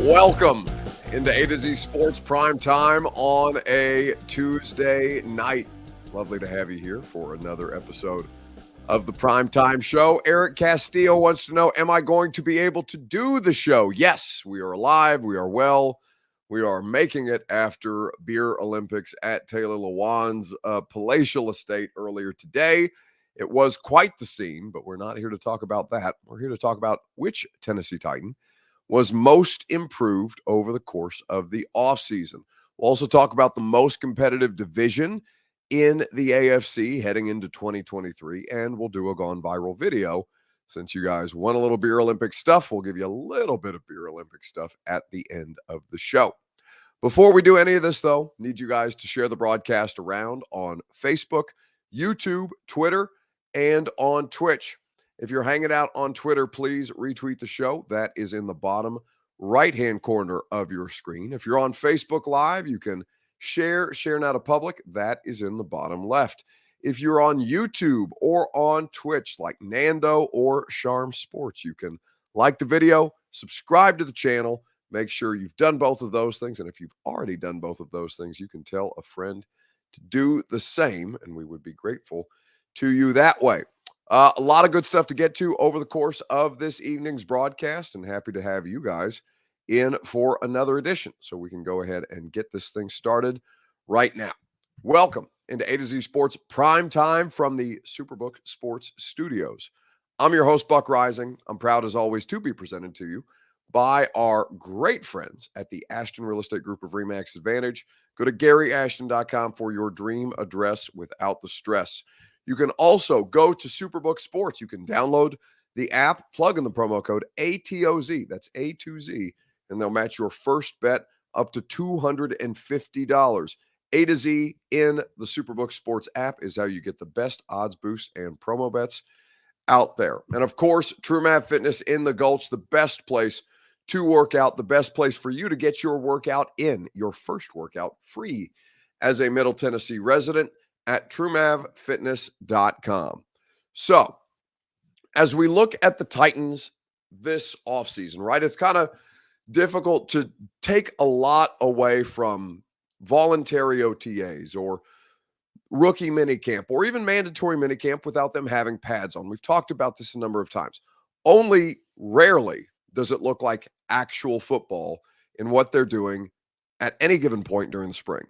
Welcome into A to Z Sports Prime Time on a Tuesday night. Lovely to have you here for another episode of the Prime Time Show. Eric Castillo wants to know, am I going to be able to do the show? Yes, we are alive. We are well. We are making it after Beer Olympics at Taylor Lewan's palatial estate earlier today. It was quite the scene, but we're not here to talk about that. We're here to talk about which Tennessee Titan was most improved over the course of the offseason. We'll also talk about the most competitive division in the AFC heading into 2023, and we'll do a gone viral video. Since you guys want a little Beer Olympic stuff, we'll give you a little bit of Beer Olympic stuff at the end of the show. Before we do any of this, though, need you guys to share the broadcast around on Facebook, YouTube, Twitter, and on Twitch. If you're hanging out on Twitter, please retweet the show. That is in the bottom right-hand corner of your screen. If you're on Facebook Live, you can share now to public. That is in the bottom left. If you're on YouTube or on Twitch like Nando or Charm Sports, you can like the video, subscribe to the channel, make sure you've done both of those things. And if you've already done both of those things, you can tell a friend to do the same, and we would be grateful to you that way. A lot of good stuff to get to over the course of this evening's broadcast, and happy to have you guys in for another edition so we can go ahead and get this thing started right now. Welcome into A to Z Sports Prime Time from the Superbook Sports Studios. I'm your host, Buck Rising. I'm proud, as always, to be presented to you by our great friends at the Ashton Real Estate Group of RE/MAX Advantage. Go to GaryAshton.com for your dream address without the stress. You can also go to Superbook Sports. You can download the app, plug in the promo code ATOZ, that's A2Z, and they'll match your first bet up to $250. A to Z in the Superbook Sports app is how you get the best odds boosts and promo bets out there. And of course, TrueMav Fitness in the Gulch, the best place to work out, the best place for you to get your workout in, your first workout free as a Middle Tennessee resident at TrueMavFitness.com. So, as we look at the Titans this offseason, right, it's kind of difficult to take a lot away from voluntary OTAs or rookie minicamp or even mandatory minicamp without them having pads on. We've talked about this a number of times. Only rarely does it look like actual football in what they're doing at any given point during the spring.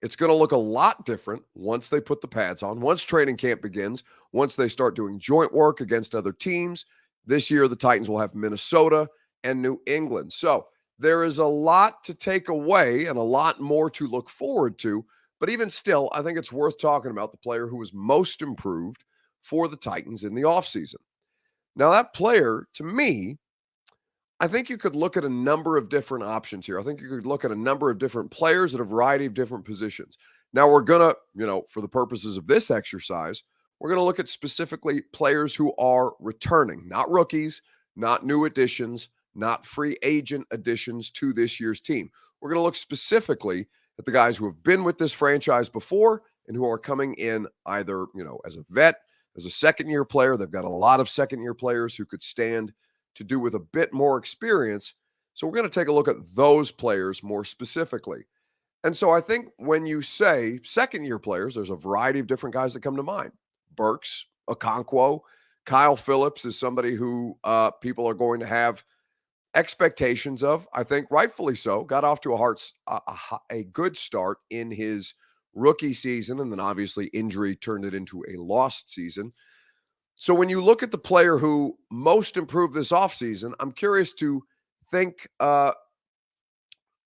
It's going to look a lot different once they put the pads on, once training camp begins, once they start doing joint work against other teams. This year, the Titans will have Minnesota and New England. So there is a lot to take away and a lot more to look forward to. But even still, I think it's worth talking about the player who was most improved for the Titans in the offseason. Now, that player, to me, I think you could look at a number of different options here. I think you could look at a number of different players at a variety of different positions. Now, we're going to, for the purposes of this exercise, we're going to look at specifically players who are returning, not rookies, not new additions, not free agent additions to this year's team. We're going to look specifically at the guys who have been with this franchise before and who are coming in either, as a vet, as a second-year player. They've got a lot of second-year players who could stand to do with a bit more experience. So we're going to take a look at those players more specifically. And so I think when you say second-year players, there's a variety of different guys that come to mind. Burks, Okonkwo, Kyle Phillips is somebody who people are going to have expectations of. I think rightfully so. Got off to a good start in his rookie season, and then obviously injury turned it into a lost season. So when you look at the player who most improved this offseason, I'm curious to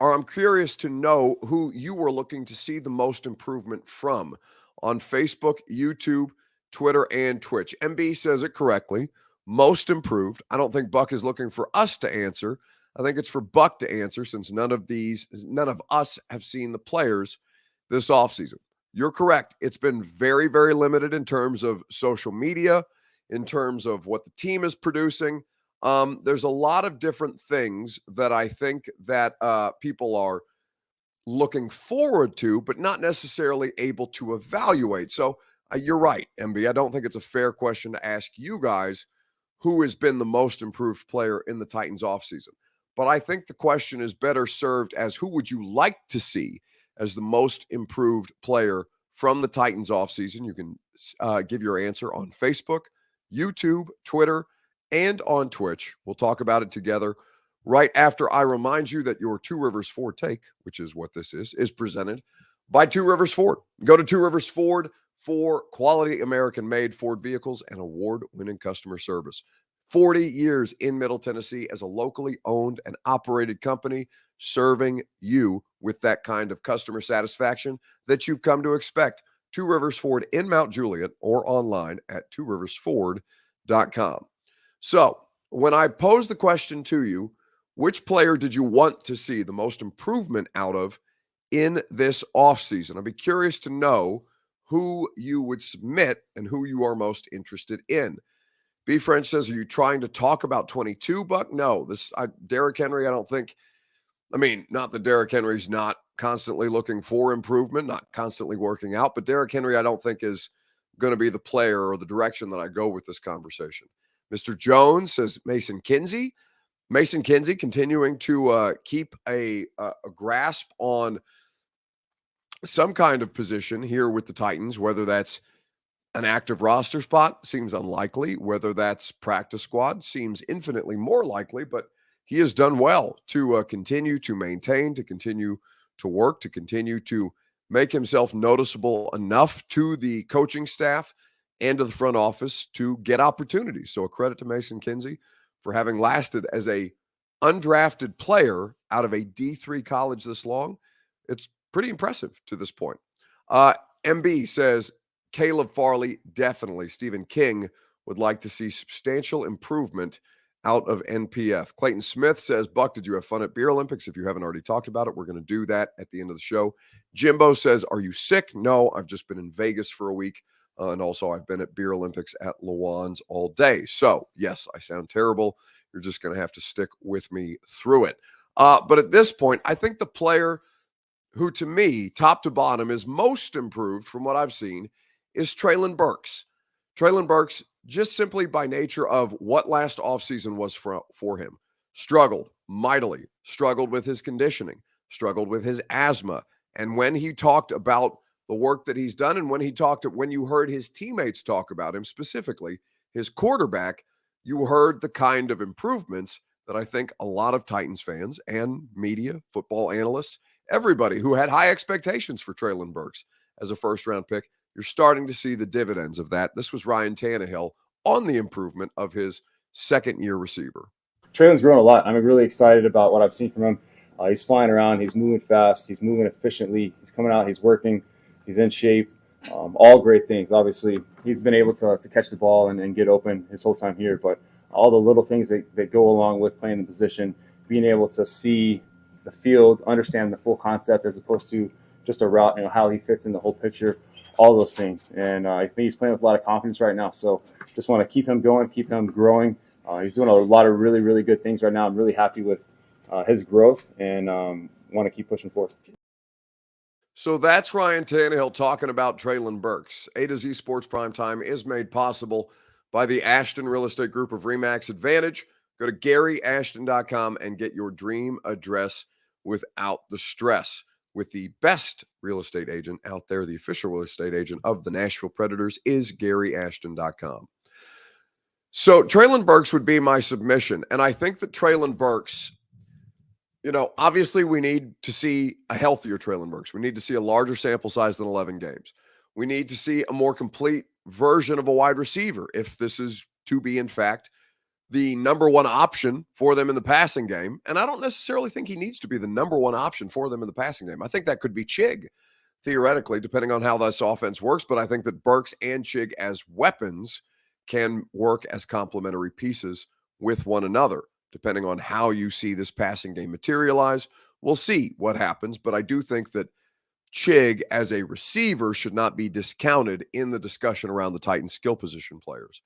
I'm curious to know who you were looking to see the most improvement from on Facebook, YouTube, Twitter, and Twitch. MB says it correctly. Most improved. I don't think Buck is looking for us to answer. I think it's for Buck to answer, since none of us have seen the players this offseason. You're correct. It's been very, very limited in terms of social media, in terms of what the team is producing. There's a lot of different things that I think that people are looking forward to, but not necessarily able to evaluate. So you're right, MB. I don't think it's a fair question to ask you guys who has been the most improved player in the Titans offseason. but I think the question is better served as who would you like to see as the most improved player from the Titans offseason. You can give your answer on Facebook, YouTube, Twitter, and on Twitch. We'll talk about it together right after I remind you that your Two Rivers Ford take, which is what this is presented by Two Rivers Ford. Go to Two Rivers Ford for quality American-made Ford vehicles and award-winning customer service. 40 years in Middle Tennessee as a locally owned and operated company, serving you with that kind of customer satisfaction that you've come to expect. Two Rivers Ford in Mount Juliet or online at tworiversford.com. So when I pose the question to you, which player did you want to see the most improvement out of in this offseason? I'd be curious to know who you would submit and who you are most interested in. B. French says, are you trying to talk about 22, Buck? No, Derrick Henry, I don't think, not that Derrick Henry's not constantly looking for improvement, not constantly working out, but Derrick Henry, I don't think is going to be the player or the direction that I go with this conversation. Mr. Jones says Mason Kinsey. Mason Kinsey continuing to keep a grasp on some kind of position here with the Titans, whether that's an active roster spot, seems unlikely. Whether that's practice squad, seems infinitely more likely, but he has done well to continue to maintain, to continue to work, to continue to make himself noticeable enough to the coaching staff and to the front office to get opportunities. So a credit to Mason Kinsey for having lasted as a undrafted player out of a D3 college this long. It's pretty impressive to this point. MB says, Caleb Farley, definitely. Stephen King would like to see substantial improvement out of NPF. Clayton Smith says, Buck, did you have fun at Beer Olympics? If you haven't already talked about it, we're going to do that at the end of the show. Jimbo says, are you sick? No, I've just been in Vegas for a week. And also I've been at Beer Olympics at Lewan's all day. So yes, I sound terrible. You're just going to have to stick with me through it. But at this point, I think the player who to me, top to bottom, is most improved from what I've seen is Traylon Burks. Traylon Burks, just simply by nature of what last offseason was for him, struggled mightily, struggled with his conditioning, struggled with his asthma. And when he talked about the work that he's done, and when you heard his teammates talk about him, specifically his quarterback, you heard the kind of improvements that I think a lot of Titans fans and media, football analysts, everybody who had high expectations for Traylon Burks as a first-round pick, you're starting to see the dividends of that. This was Ryan Tannehill on the improvement of his second-year receiver. Traylon's grown a lot. I'm really excited about what I've seen from him. He's flying around. He's moving fast. He's moving efficiently. He's coming out. He's working. He's in shape. All great things. Obviously, he's been able to catch the ball and get open his whole time here. But all the little things that go along with playing the position, being able to see the field, understand the full concept as opposed to just a route, how he fits in the whole picture, all those things. And I think he's playing with a lot of confidence right now. So just want to keep him going, keep him growing. He's doing a lot of really, really good things right now. I'm really happy with his growth and want to keep pushing forward. So that's Ryan Tannehill talking about Traylon Burks. A to Z Sports Primetime is made possible by the Ashton Real Estate Group of RE/MAX Advantage. Go to GaryAshton.com and get your dream address without the stress. With the best real estate agent out there, the official real estate agent of the Nashville Predators is GaryAshton.com. So Traylon Burks would be my submission. And I think that Traylon Burks, obviously we need to see a healthier Traylon Burks. We need to see a larger sample size than 11 games. We need to see a more complete version of a wide receiver if this is to be, in fact, the number one option for them in the passing game. And I don't necessarily think he needs to be the number one option for them in the passing game. I think that could be Chig, theoretically, depending on how this offense works. But I think that Burks and Chig as weapons can work as complementary pieces with one another, depending on how you see this passing game materialize. We'll see what happens. But I do think that Chig as a receiver should not be discounted in the discussion around the Titans skill position players.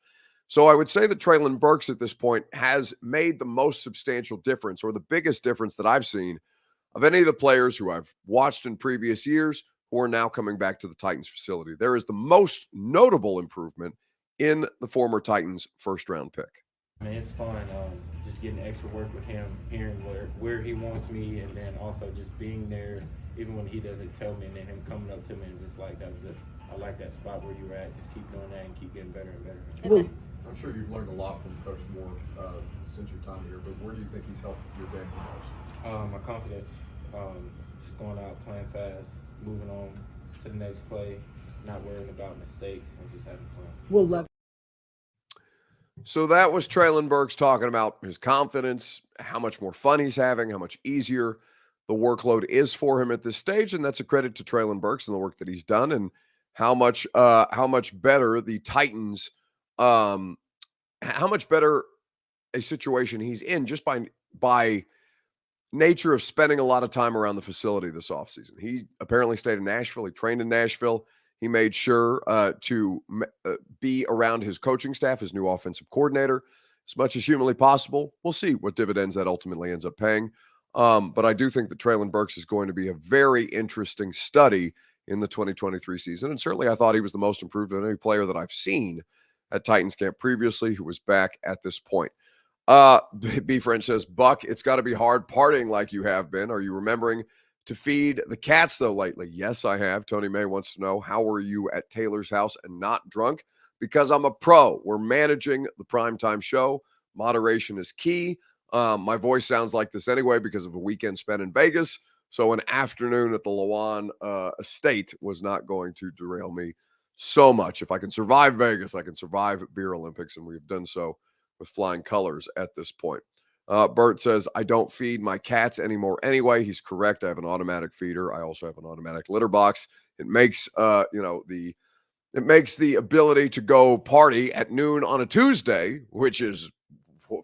So I would say that Traylon Burks at this point has made the most substantial difference, or the biggest difference that I've seen of any of the players who I've watched in previous years who are now coming back to the Titans facility. There is the most notable improvement in the former Titans first-round pick. I mean, it's fun. Just getting extra work with him, hearing where he wants me, and then also just being there, even when he doesn't tell me, and then him coming up to me and just like, that was it. I like that spot where you were at. Just keep doing that and keep getting better and better. Well, I'm sure you've learned a lot from Coach Moore since your time here, but where do you think he's helped your game the most? My confidence, just going out, playing fast, moving on to the next play, not worrying about mistakes, and just having fun. Well, So that was Traylon Burks talking about his confidence, how much more fun he's having, how much easier the workload is for him at this stage, and that's a credit to Traylon Burks and the work that he's done, and how much better the Titans, how much better a situation he's in just by nature of spending a lot of time around the facility this offseason. He apparently stayed in Nashville. He trained in Nashville. He made sure to be around his coaching staff, his new offensive coordinator, as much as humanly possible. We'll see what dividends that ultimately ends up paying. But I do think that Traylon Burks is going to be a very interesting study in the 2023 season. And certainly I thought he was the most improved of any player that I've seen at Titans camp previously who was back at this point. B French says, Buck, it's got to be hard partying like you have been. Are you remembering to feed the cats, though, lately? Yes, I have. Tony May wants to know, how were you at Taylor's house and not drunk? Because I'm a pro. We're managing the primetime show. Moderation is key. My voice sounds like this anyway because of a weekend spent in Vegas. So an afternoon at the Lawan estate was not going to derail me so much. If I can survive Vegas, I can survive Beer Olympics, and we've done so with flying colors at this point. Bert says, I don't feed my cats anymore anyway. He's correct. I have an automatic feeder. I also have an automatic litter box. It makes, it makes the ability to go party at noon on a Tuesday, which is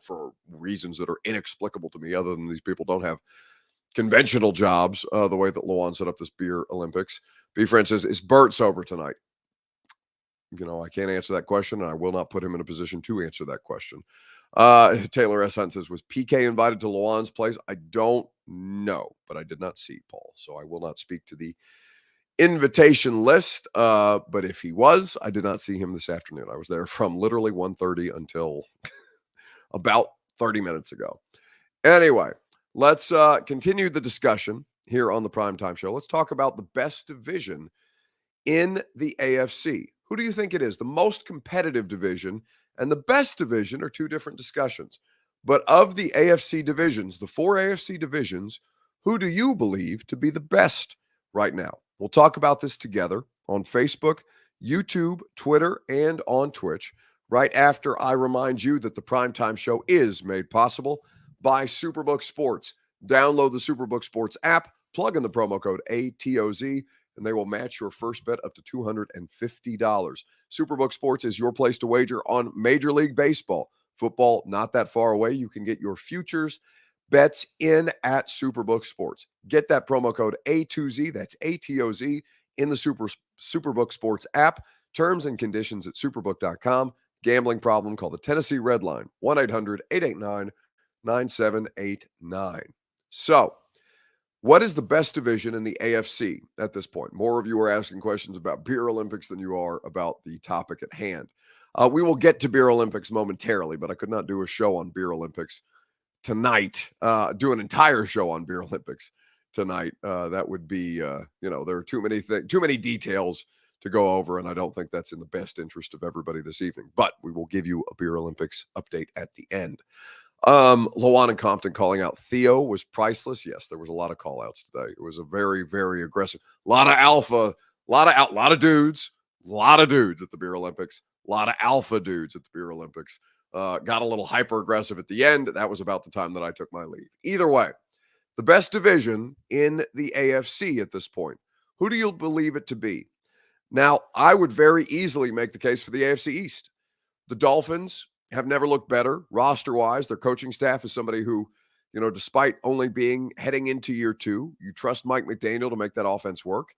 for reasons that are inexplicable to me, other than these people don't have conventional jobs, the way that Lawan set up this Beer Olympics. B. French says, is Bert sober tonight? I can't answer that question, and I will not put him in a position to answer that question. Taylor S. Hunt says, was PK invited to Lawan's place? I don't know, but I did not see Paul, so I will not speak to the invitation list. But if he was, I did not see him this afternoon. I was there from literally 1:30 until about 30 minutes ago. Anyway, let's continue the discussion here on the Primetime Show. Let's talk about the best division in the AFC. Who do you think it is? The most competitive division and the best division are two different discussions. But of the AFC divisions, the four AFC divisions, who do you believe to be the best right now? We'll talk about this together on Facebook, YouTube, Twitter, and on Twitch right after I remind you that the Primetime Show is made possible by Superbook Sports. Download the Superbook Sports app, plug in the promo code ATOZ, and they will match your first bet up to $250. Superbook Sports is your place to wager on Major League Baseball. Football, not that far away. You can get your futures bets in at Superbook Sports. Get that promo code A2Z, that's ATOZ, in the Superbook Sports app. Terms and conditions at superbook.com. Gambling problem, call the Tennessee Red Line, 1-800-889-9789. So, what is the best division in the AFC at this point? More of you are asking questions about Beer Olympics than you are about the topic at hand. We will get to Beer Olympics momentarily, but I could not do a show on Beer Olympics tonight, do an entire show on Beer Olympics tonight. That would be, there are too many details to go over, and I don't think that's in the best interest of everybody this evening. But we will give you a Beer Olympics update at the end. Lawan and Compton calling out Theo was priceless. Yes, there was a lot of call outs today. It was a very, very aggressive, a lot of alpha, a lot of dudes at the Beer Olympics, a lot of alpha dudes at the Beer Olympics. Got a little hyper aggressive at the end. That was about the time that I took my leave. Either way, the best division in the AFC at this point. Who do you believe it to be? Now, I would very easily make the case for the AFC East. The Dolphins have never looked better roster-wise. Their coaching staff is somebody who, despite only heading into year two, you trust Mike McDaniel to make that offense work.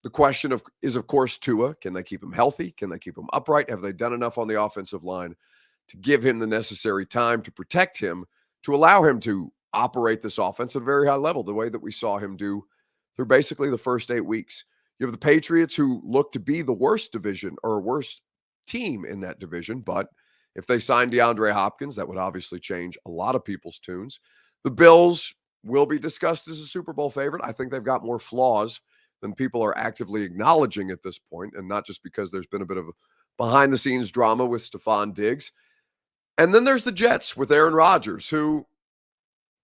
The question is, of course, Tua. Can they keep him healthy? Can they keep him upright? Have they done enough on the offensive line to give him the necessary time to protect him, to allow him to operate this offense at a very high level, the way that we saw him do through basically the first 8 weeks? You have the Patriots, who look to be the worst division or worst team in that division, but If they sign DeAndre Hopkins, that would obviously change a lot of people's tunes. The Bills will be discussed as a Super Bowl favorite. I think they've got more flaws than people are actively acknowledging at this point, and not just because there's been a bit of behind-the-scenes drama with Stephon Diggs. And then there's the Jets with Aaron Rodgers, who,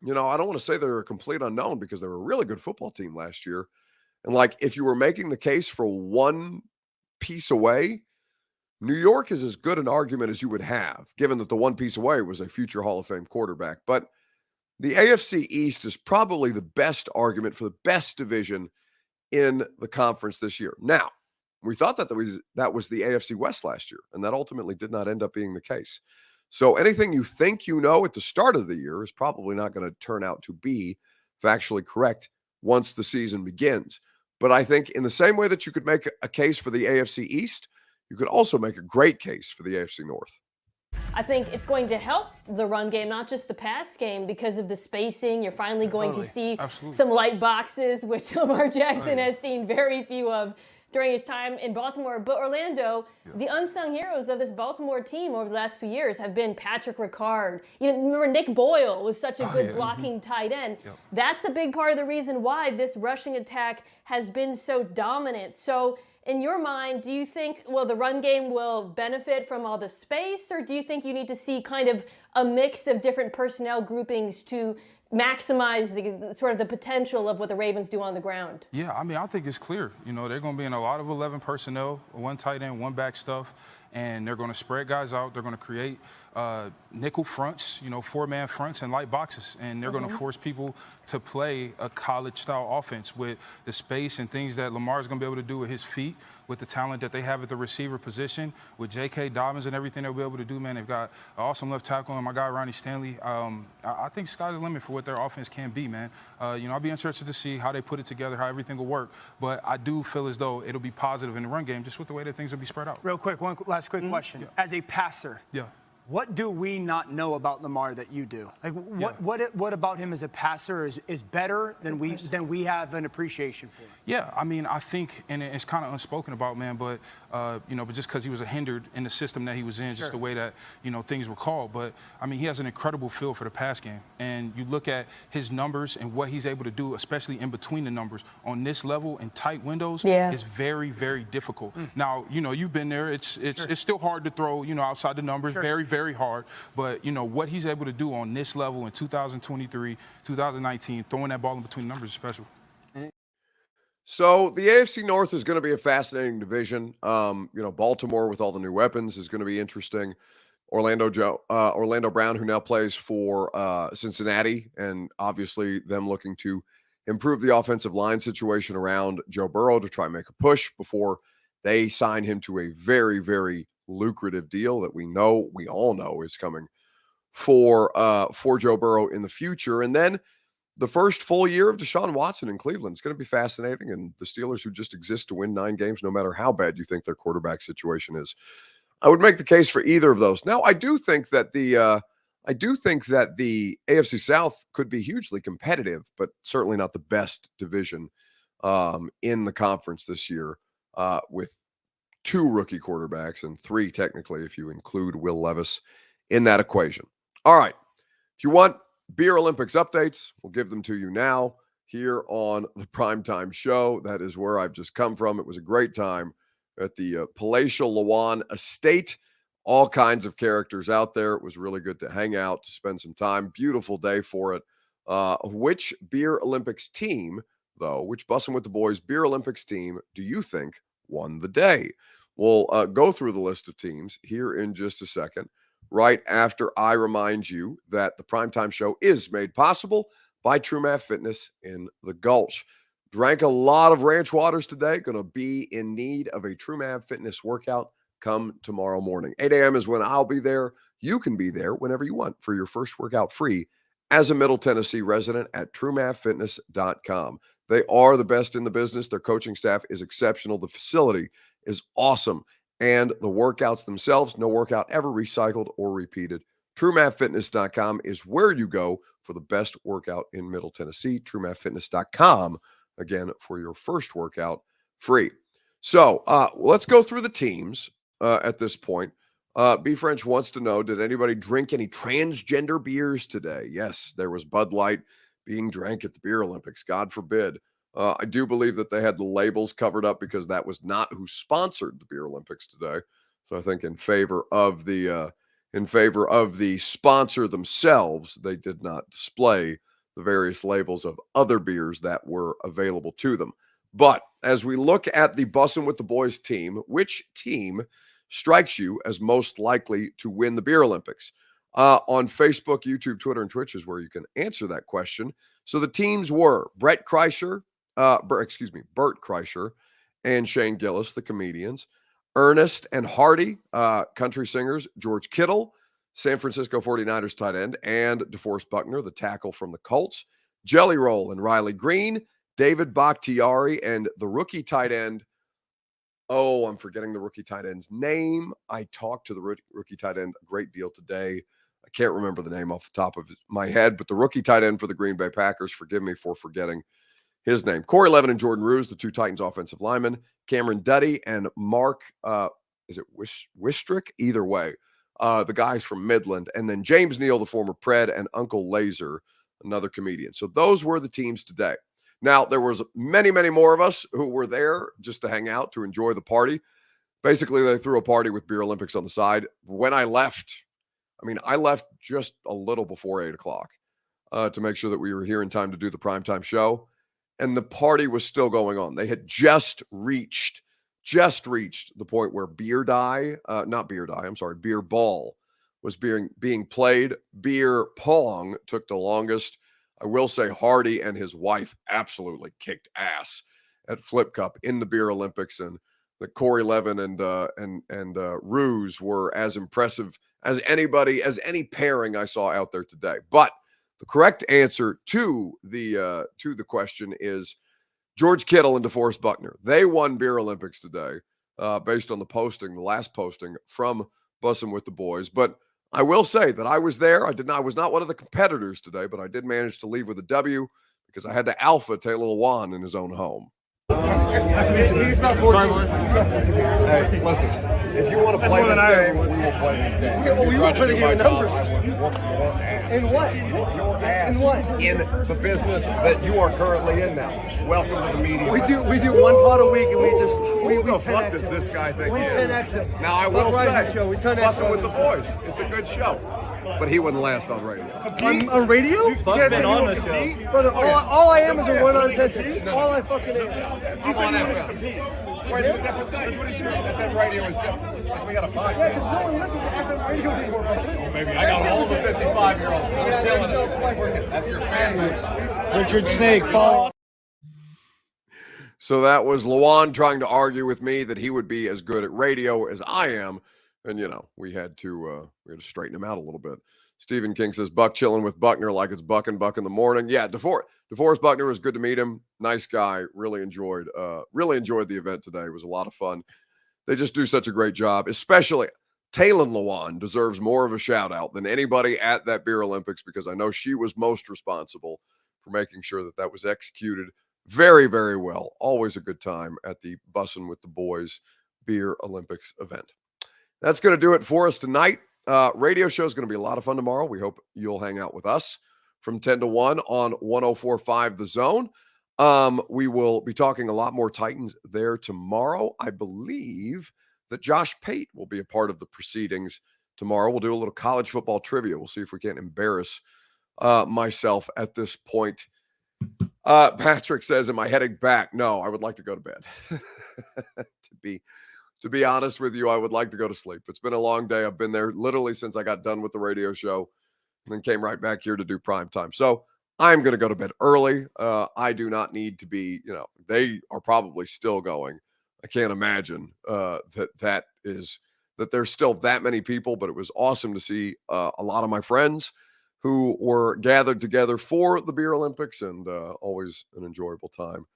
I don't want to say they're a complete unknown because they were a really good football team last year. And if you were making the case for one piece away, New York is as good an argument as you would have, given that the one piece away was a future Hall of Fame quarterback. But the AFC East is probably the best argument for the best division in the conference this year. Now, we thought that was the AFC West last year, and that ultimately did not end up being the case. So anything you think you know at the start of the year is probably not going to turn out to be factually correct once the season begins. But I think in the same way that you could make a case for the AFC East, you could also make a great case for the AFC North. I think it's going to help the run game, not just the pass game, because of the spacing. You're finally going to see some light boxes, which Lamar Jackson has seen very few of during his time in Baltimore. But Orlando, the unsung heroes of this Baltimore team over the last few years have been Patrick Ricard. Even remember Nick Boyle was such a good blocking tight end. That's a big part of the reason why this rushing attack has been so dominant. So in your mind, do you think, the run game will benefit from all the space, or do you think you need to see kind of a mix of different personnel groupings to maximize the sort of the potential of what the Ravens do on the ground? Yeah, I think it's clear. They're going to be in a lot of 11 personnel, one tight end, one back stuff, and they're going to spread guys out. They're going to create nickel fronts, four-man fronts and light boxes, and they're going to force people to play a college-style offense with the space and things that Lamar's going to be able to do with his feet, with the talent that they have at the receiver position, with J.K. Dobbins and everything they'll be able to do, man. They've got an awesome left tackle and my guy Ronnie Stanley. I think sky's the limit for what their offense can be, man. I'll be interested to see how they put it together, how everything will work, but I do feel as though it'll be positive in the run game just with the way that things will be spread out. Real quick, one last quick question. As a passer, what do we not know about Lamar that you do? What about him as a passer is better than we have an appreciation for? Yeah, I think, and it's kind of unspoken about, man, but but just because he was hindered in the system that he was in, just the way that things were called. But he has an incredible feel for the pass game, and you look at his numbers and what he's able to do, especially in between the numbers on this level in tight windows, is very, very difficult. Now, you've been there. It's still hard to throw, outside the numbers. Very, very hard. But what he's able to do on this level in 2023, 2019, throwing that ball in between the numbers is special. So the AFC North is going to be a fascinating division. Baltimore with all the new weapons is going to be interesting. Orlando Brown, who now plays for Cincinnati, and obviously them looking to improve the offensive line situation around Joe Burrow to try and make a push before they sign him to a very, very lucrative deal that we all know is coming for Joe Burrow in the future. And then the first full year of Deshaun Watson in Cleveland is going to be fascinating. And the Steelers, who just exist to win 9 games, no matter how bad you think their quarterback situation is. I would make the case for either of those. Now, I do think that the AFC South could be hugely competitive, but certainly not the best division in the conference this year, with 2 rookie quarterbacks and 3 technically if you include Will Levis in that equation. All right. If you want Beer Olympics updates, we'll give them to you now here on the Primetime Show. That is where I've just come from. It was a great time at the Palatial Lawan Estate. All kinds of characters out there. It was really good to hang out, to spend some time. Beautiful day for it. Which Beer Olympics team, though, which Bussin' with the Boys Beer Olympics team do you think won the day? We'll go through the list of teams here in just a second, right after I remind you that the Primetime Show is made possible by True Math Fitness in the Gulch. Drank a lot of ranch waters today. Going to be in need of a True Math Fitness workout come tomorrow morning. 8 a.m. is when I'll be there. You can be there whenever you want for your first workout free as a Middle Tennessee resident at TrueMathFitness.com. They are the best in the business. Their coaching staff is exceptional. The facility is awesome. And the workouts themselves, no workout ever recycled or repeated. TrueMathFitness.com is where you go for the best workout in Middle Tennessee. TrueMathFitness.com, again, for your first workout free. So let's go through the teams at this point. B French wants to know, did anybody drink any transgender beers today? Yes, there was Bud Light being drank at the Beer Olympics. God forbid. I do believe that they had the labels covered up because that was not who sponsored the Beer Olympics today. So I think in favor of the sponsor themselves, they did not display the various labels of other beers that were available to them. But as we look at the Bussin' with the Boys team, which team strikes you as most likely to win the Beer Olympics? On Facebook, YouTube, Twitter, and Twitch is where you can answer that question. So the teams were Bert Kreischer and Shane Gillis, the comedians, Ernest and Hardy, country singers, George Kittle, San Francisco 49ers tight end, and DeForest Buckner, the tackle from the Colts, Jelly Roll and Riley Green, David Bakhtiari, and the rookie tight end. Oh, I'm forgetting the rookie tight end's name. I talked to the rookie tight end a great deal today. I can't remember the name off the top of my head, but the rookie tight end for the Green Bay Packers, forgive me for forgetting his name. Corey Levin and Jordan Ruse, the two Titans offensive linemen, Cameron Duddy and Mark, Wistrick? Either way, the guys from Midland, and then James Neal, the former Pred, and Uncle Laser, another comedian. So those were the teams today. Now, there was many, many more of us who were there just to hang out, to enjoy the party. Basically, they threw a party with Beer Olympics on the side. When I left, I left just a little before 8 o'clock to make sure that we were here in time to do the primetime show. And the party was still going on. They had just reached the point where beer ball was being played. Beer pong took the longest. I will say Hardy and his wife absolutely kicked ass at Flip Cup in the Beer Olympics, and that Corey Levin and Ruse were as impressive as any pairing I saw out there today. But the correct answer to the question is George Kittle and DeForest Buckner. They won Beer Olympics today based on the last posting from Bussin' with the Boys. But I will say that I was there. I was not one of the competitors today, but I did manage to leave with a W because I had to alpha Taylor Lewan in his own home. Hey, listen, if you want to play this game, we will play this game. We will play the game in numbers. In what? Your ass. In what? In the business that you are currently in now. Welcome to the media. We do one pod a week, and we just who the fuck does this guy think we he is? 10x it. Now I will say, show. We 10x Bussin' with the Boys. It's a good show, but he wouldn't last on radio. On radio? You guys been on the show. Brother, all I am is a run-on sentence. All I fucking am. I'm on FM. Right, it's a different thing. FM radio is different. Like we got a podcast. Yeah, because no one listens to FM radio anymore. Maybe I got all the 55-year-olds. We're killing it. That's your fan base. Richard Snake, follow. So that was Lewan trying to argue with me that he would be as good at radio as I am. And, we had to straighten him out a little bit. Stephen King says, Buck chilling with Buckner like it's Buck and Buck in the morning. Yeah, DeForest Buckner was good to meet him. Nice guy. Really enjoyed the event today. It was a lot of fun. They just do such a great job, especially Taylor Lewan deserves more of a shout out than anybody at that Beer Olympics because I know she was most responsible for making sure that was executed very, very well. Always a good time at the Bussin' with the Boys Beer Olympics event. That's going to do it for us tonight. Radio show is going to be a lot of fun tomorrow. We hope you'll hang out with us from 10 to 1 on 104.5 The Zone. We will be talking a lot more Titans there tomorrow. I believe that Josh Pate will be a part of the proceedings tomorrow. We'll do a little college football trivia. We'll see if we can't embarrass myself at this point. Patrick says, am I heading back? No, I would like to go to bed. To be honest with you, I would like to go to sleep. It's been a long day. I've been there literally since I got done with the radio show and then came right back here to do prime time. So I'm going to go to bed early. I do not need to be, they are probably still going. I can't imagine that there's still that many people, but it was awesome to see a lot of my friends who were gathered together for the Beer Olympics and always an enjoyable time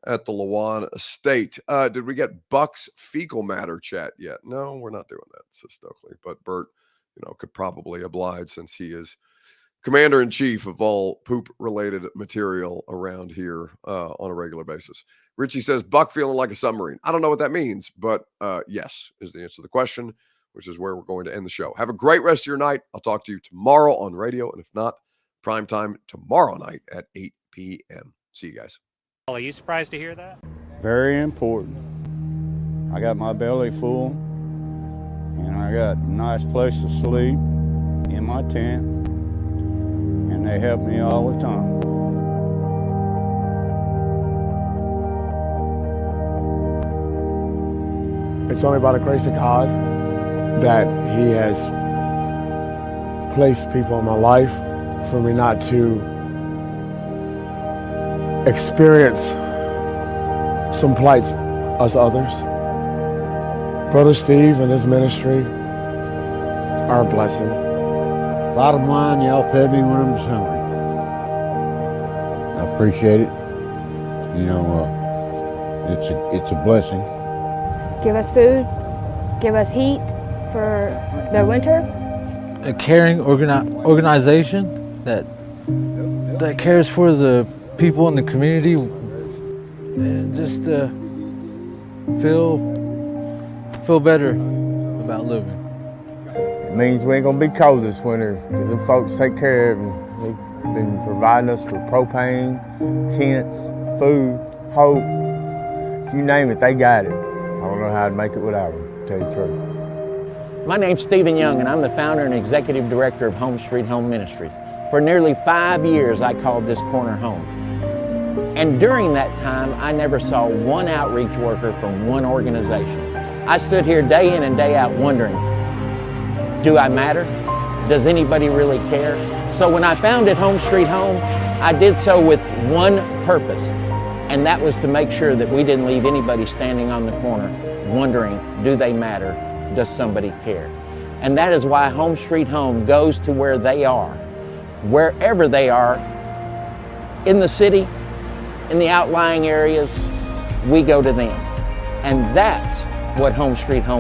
at the Lewan estate. Did we get Buck's fecal matter chat yet? No, we're not doing that, says Stokely. But Bert, could probably oblige since he is commander-in-chief of all poop-related material around here on a regular basis. Richie says, Buck feeling like a submarine. I don't know what that means, but yes, is the answer to the question. which is where we're going to end the show. Have a great rest of your night. I'll talk to you tomorrow on radio, and if not, primetime tomorrow night at 8 p.m. See you guys. Are you surprised to hear that? Very important. I got my belly full, and I got a nice place to sleep in my tent, and they help me all the time. It's only by the grace of God that He has placed people in my life for me not to experience some plights as others. Brother Steve and his ministry are a blessing. Bottom line, y'all fed me when I was hungry. I appreciate it. You know, it's a blessing. Give us food, give us heat for the winter. A caring organization that cares for the people in the community and just feel better about living. It means we ain't gonna be cold this winter because them folks take care of it. They've been providing us with propane, tents, food, hope. If you name it, they got it. I don't know how I'd make it without them, to tell you the truth. My name's Stephen Young, and I'm the founder and executive director of Home Street Home Ministries. For nearly 5 years, I called this corner home. And during that time, I never saw one outreach worker from one organization. I stood here day in and day out wondering, do I matter? Does anybody really care? So when I founded Home Street Home, I did so with one purpose, and that was to make sure that we didn't leave anybody standing on the corner wondering, do they matter? Does somebody care? And that is why Home Street Home goes to where they are, wherever they are, in the city, in the outlying areas, we go to them. And that's what Home Street Home